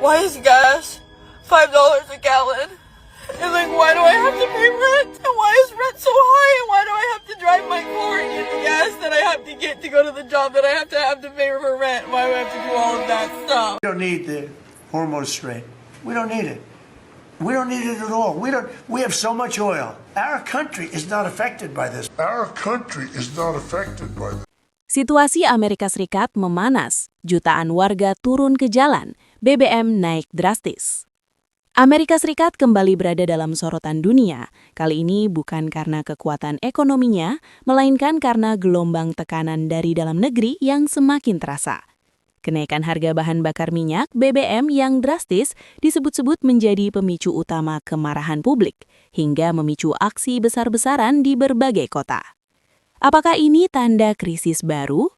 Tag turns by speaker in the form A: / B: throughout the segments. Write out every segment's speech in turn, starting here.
A: Why is gas $5 a gallon? And like, why do I have to pay rent? And why is rent so high? And why do I have to drive my car and get the gas that I have to get to go to the job that I have to pay for rent? Why do I have to do all of that stuff?
B: We don't need the hormone strain. We don't need it. We don't need it at all. We have so much oil. Our country is not affected by this.
C: Our country is not affected by this.
D: Situasi Amerika Serikat memanas, jutaan warga turun ke jalan, BBM naik drastis. Amerika Serikat kembali berada dalam sorotan dunia, kali ini bukan karena kekuatan ekonominya, melainkan karena gelombang tekanan dari dalam negeri yang semakin terasa. Kenaikan harga bahan bakar minyak, BBM yang drastis disebut-sebut menjadi pemicu utama kemarahan publik, hingga memicu aksi besar-besaran di berbagai kota. Apakah ini tanda krisis baru?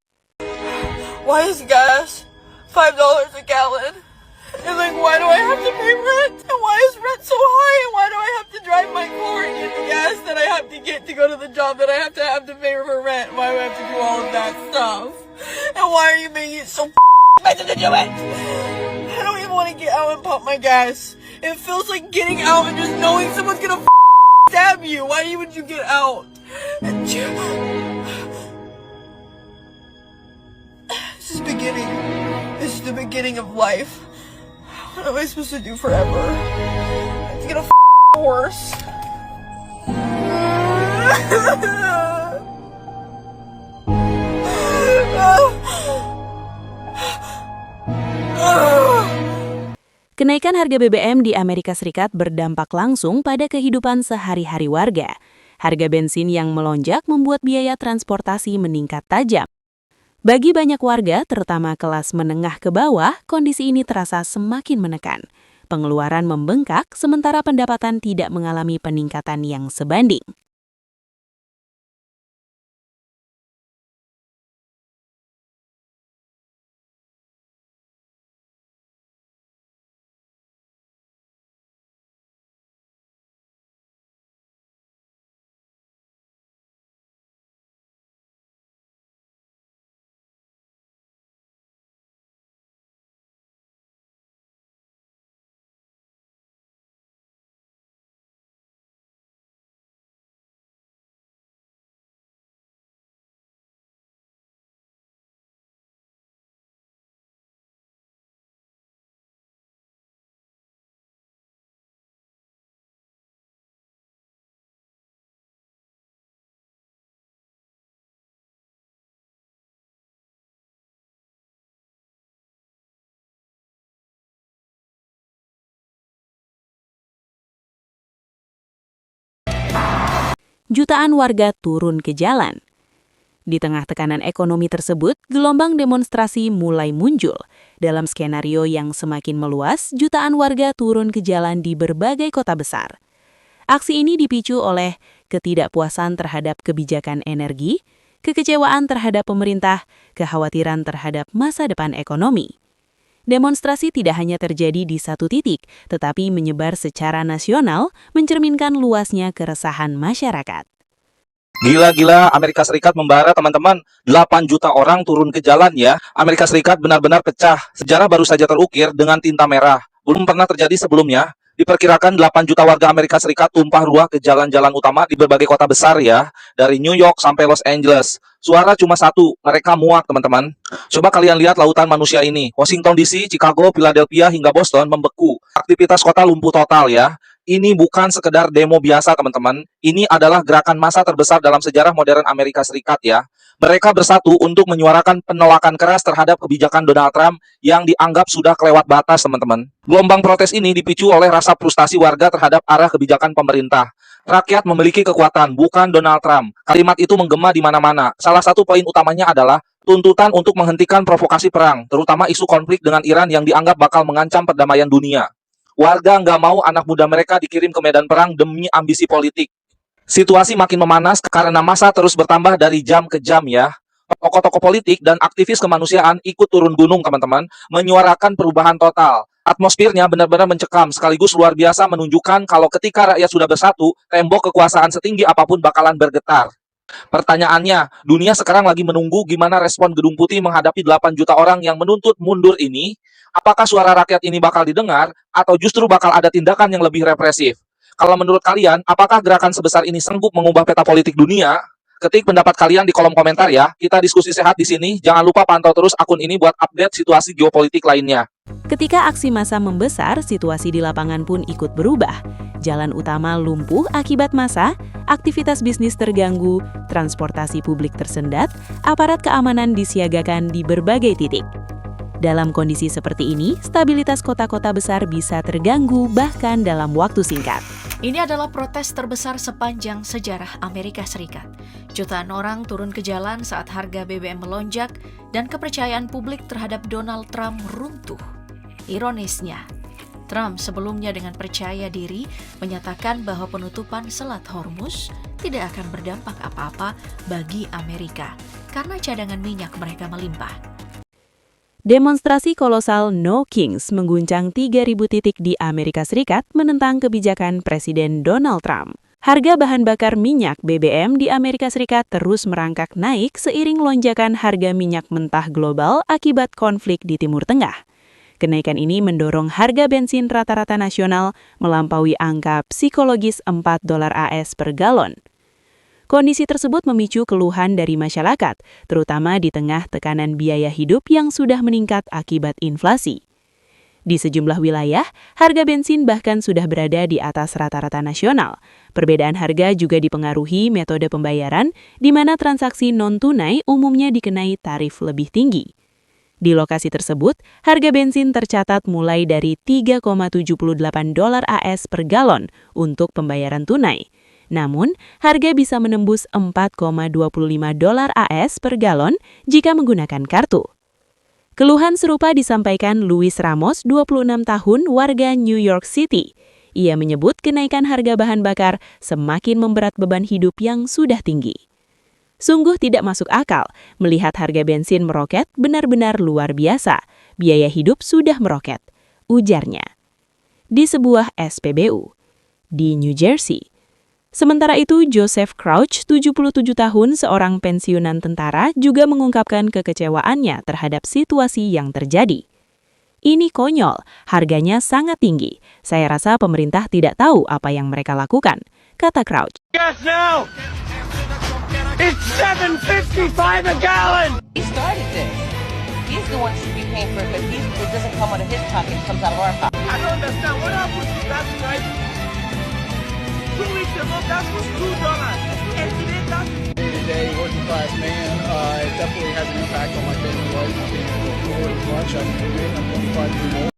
A: Why is gas $5 a gallon? And like, why do I have to pay rent? And why is rent so high? And why do I have to drive my car and get the gas that I have to get to go to the job that I have to pay for rent? Why do I have to do all of that stuff? And why are you making it so expensive to do it? I don't even want to get out and pump my gas. It feels like getting out and just knowing someone's gonna stab you. Why would you get out? This is beginning. This is the beginning of life. What am I supposed to do forever? It's gonna worse.
D: Kenaikan harga BBM di Amerika Serikat berdampak langsung pada kehidupan sehari-hari warga. Harga bensin yang melonjak membuat biaya transportasi meningkat tajam. Bagi banyak warga, terutama kelas menengah ke bawah, kondisi ini terasa semakin menekan. Pengeluaran membengkak, sementara pendapatan tidak mengalami peningkatan yang sebanding. Jutaan warga turun ke jalan. Di tengah tekanan ekonomi tersebut, gelombang demonstrasi mulai muncul. Dalam skenario yang semakin meluas, jutaan warga turun ke jalan di berbagai kota besar. Aksi ini dipicu oleh ketidakpuasan terhadap kebijakan energi, kekecewaan terhadap pemerintah, kekhawatiran terhadap masa depan ekonomi. Demonstrasi tidak hanya terjadi di satu titik, tetapi menyebar secara nasional, mencerminkan luasnya keresahan masyarakat.
E: Gila-gila, Amerika Serikat membara teman-teman. 8 juta orang turun ke jalan ya. Amerika Serikat benar-benar pecah. Sejarah baru saja terukir dengan tinta merah. Belum pernah terjadi sebelumnya. Diperkirakan 8 juta warga Amerika Serikat tumpah ruah ke jalan-jalan utama di berbagai kota besar ya. Dari New York sampai Los Angeles. Suara cuma satu, mereka muak teman-teman. Coba kalian lihat lautan manusia ini. Washington DC, Chicago, Philadelphia, hingga Boston membeku. Aktivitas kota lumpuh total ya. Ini bukan sekedar demo biasa teman-teman. Ini adalah gerakan massa terbesar dalam sejarah modern Amerika Serikat ya. Mereka bersatu untuk menyuarakan penolakan keras terhadap kebijakan Donald Trump yang dianggap sudah kelewat batas teman-teman. Gelombang protes ini dipicu oleh rasa frustasi warga terhadap arah kebijakan pemerintah. Rakyat memiliki kekuatan, bukan Donald Trump. Kalimat itu menggema di mana-mana. Salah satu poin utamanya adalah tuntutan untuk menghentikan provokasi perang, terutama isu konflik dengan Iran yang dianggap bakal mengancam perdamaian dunia. Warga nggak mau anak muda mereka dikirim ke medan perang demi ambisi politik. Situasi makin memanas karena massa terus bertambah dari jam ke jam ya. Tokoh-tokoh politik dan aktivis kemanusiaan ikut turun gunung teman-teman, menyuarakan perubahan total. Atmosfernya benar-benar mencekam sekaligus luar biasa menunjukkan kalau ketika rakyat sudah bersatu, tembok kekuasaan setinggi apapun bakalan bergetar. Pertanyaannya, dunia sekarang lagi menunggu gimana respon Gedung Putih menghadapi 8 juta orang yang menuntut mundur ini. Apakah suara rakyat ini bakal didengar atau justru bakal ada tindakan yang lebih represif? Kalau menurut kalian, apakah gerakan sebesar ini sanggup mengubah peta politik dunia? Ketik pendapat kalian di kolom komentar ya. Kita diskusi sehat di sini. Jangan lupa pantau terus akun ini buat update situasi geopolitik lainnya.
D: Ketika aksi massa membesar, situasi di lapangan pun ikut berubah. Jalan utama lumpuh akibat massa, aktivitas bisnis terganggu, transportasi publik tersendat, aparat keamanan disiagakan di berbagai titik. Dalam kondisi seperti ini, stabilitas kota-kota besar bisa terganggu bahkan dalam waktu singkat.
F: Ini adalah protes terbesar sepanjang sejarah Amerika Serikat. Jutaan orang turun ke jalan saat harga BBM melonjak dan kepercayaan publik terhadap Donald Trump runtuh. Ironisnya, Trump sebelumnya dengan percaya diri menyatakan bahwa penutupan Selat Hormuz tidak akan berdampak apa-apa bagi Amerika karena cadangan minyak mereka melimpah.
D: Demonstrasi kolosal No Kings mengguncang 3.000 titik di Amerika Serikat menentang kebijakan Presiden Donald Trump. Harga bahan bakar minyak BBM di Amerika Serikat terus merangkak naik seiring lonjakan harga minyak mentah global akibat konflik di Timur Tengah. Kenaikan ini mendorong harga bensin rata-rata nasional melampaui angka psikologis $4 AS per galon. Kondisi tersebut memicu keluhan dari masyarakat, terutama di tengah tekanan biaya hidup yang sudah meningkat akibat inflasi. Di sejumlah wilayah, harga bensin bahkan sudah berada di atas rata-rata nasional. Perbedaan harga juga dipengaruhi metode pembayaran, di mana transaksi non-tunai umumnya dikenai tarif lebih tinggi. Di lokasi tersebut, harga bensin tercatat mulai dari $3,78 AS per galon untuk pembayaran tunai. Namun, harga bisa menembus $4,25 AS per galon jika menggunakan kartu. Keluhan serupa disampaikan Luis Ramos, 26 tahun, warga New York City. Ia menyebut kenaikan harga bahan bakar semakin memberat beban hidup yang sudah tinggi. Sungguh tidak masuk akal melihat harga bensin meroket benar-benar luar biasa. Biaya hidup sudah meroket, ujarnya. Di sebuah SPBU di New Jersey. Sementara itu, Joseph Crouch, 77 tahun, seorang pensiunan tentara, juga mengungkapkan kekecewaannya terhadap situasi yang terjadi. Ini konyol, harganya sangat tinggi. Saya rasa pemerintah tidak tahu apa yang mereka lakukan, kata Crouch.
B: Gas now! It's $7.55 a gallon!
G: He started this. He's the one who should be paying for it, but it doesn't come out of his pocket, it comes out of our pocket.
B: I don't understand. What happened to that price? 2 weeks ago, gas was $2. And today, gas is
H: Day-to-day working class man, it definitely has an impact on my daily life. I can't afford as much. I'm 25 years old.